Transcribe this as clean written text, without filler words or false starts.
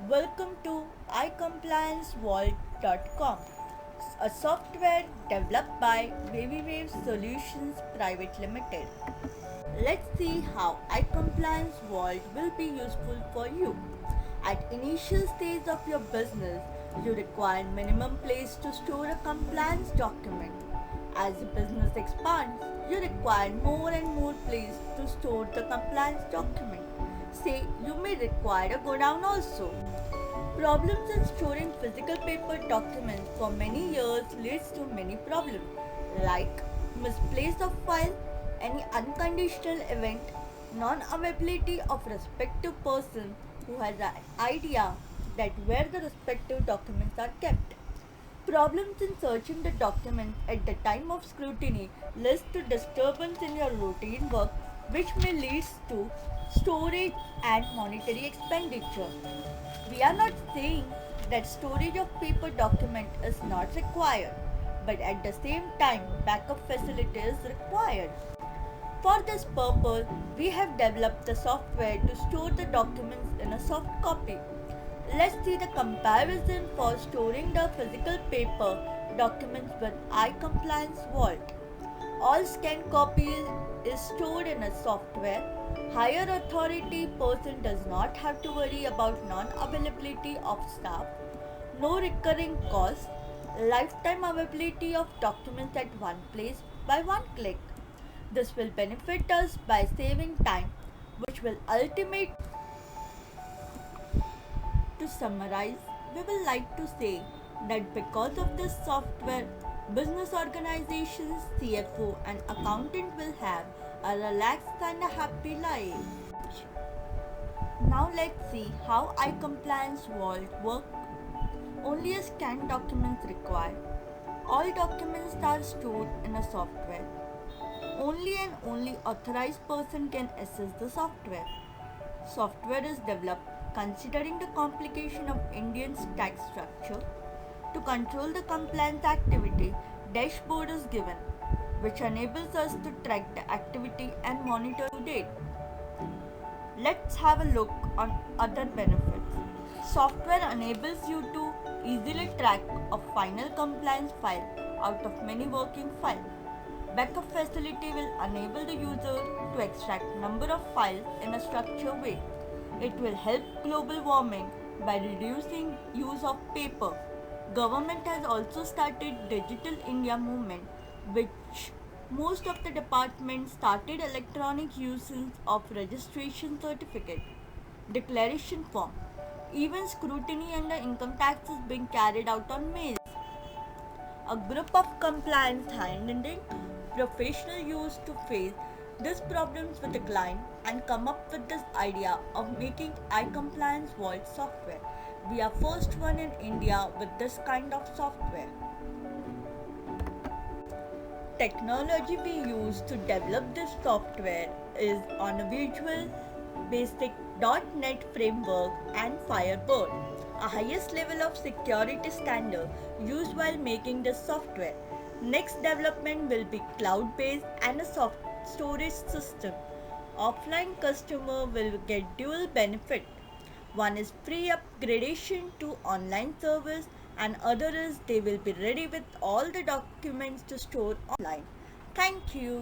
Welcome to iComplianceVault.com, a software developed by BabyWave Solutions Private Limited. Let's see how iCompliance Vault will be useful for you. At initial stage of your business, you require minimum place to store a compliance document. As the business expands, you require more and more place to store the compliance document. Say you may require a godown also. Problems in storing physical paper documents for many years leads to many problems like misplace of file, any unconditional event, non-availability of respective person who has an idea that where the respective documents are kept. Problems in searching the documents at the time of scrutiny leads to disturbance in your routine work which may lead to storage and monetary expenditure. We are not saying that storage of paper document is not required, but at the same time backup facility is required. For this purpose, we have developed the software to store the documents in a soft copy. Let's see the comparison for storing the physical paper documents with iCompliance Vault. All scanned copies is stored in a software. Higher authority person does not have to worry about non-availability of staff, no recurring costs, lifetime availability of documents at one place by one click. This will benefit us by saving time, which will ultimately. To summarize, we will like to say that because of this software, business organizations, CFO, and accountant will have a relaxed and a happy life. Now let's see how iCompliance Vault works. Only a scanned documents required. All documents are stored in a software. Only and only authorized person can access the software. Software is developed considering the complication of Indian tax structure. To control the compliance activity, dashboard is given, which enables us to track the activity and monitor to date. Let's have a look on other benefits. Software enables you to easily track a final compliance file out of many working files. Backup facility will enable the user to extract number of files in a structured way. It will help global warming by reducing use of paper. Government has also started Digital India movement, which most of the departments started electronic usage of registration certificate, declaration form. Even scrutiny under income tax is being carried out on mails. A group of compliance handling professional used to face these problems with the client and come up with this idea of making iCompliance Vault software. We are first one in India with this kind of software. Technology we use to develop this software is on a Visual Basic .NET framework and Firebird, a highest level of security standard used while making this software. Next development will be cloud-based and a soft storage system. Offline customer will get dual benefit. One is free upgradation to online service and other is they will be ready with all the documents to store online. Thank you.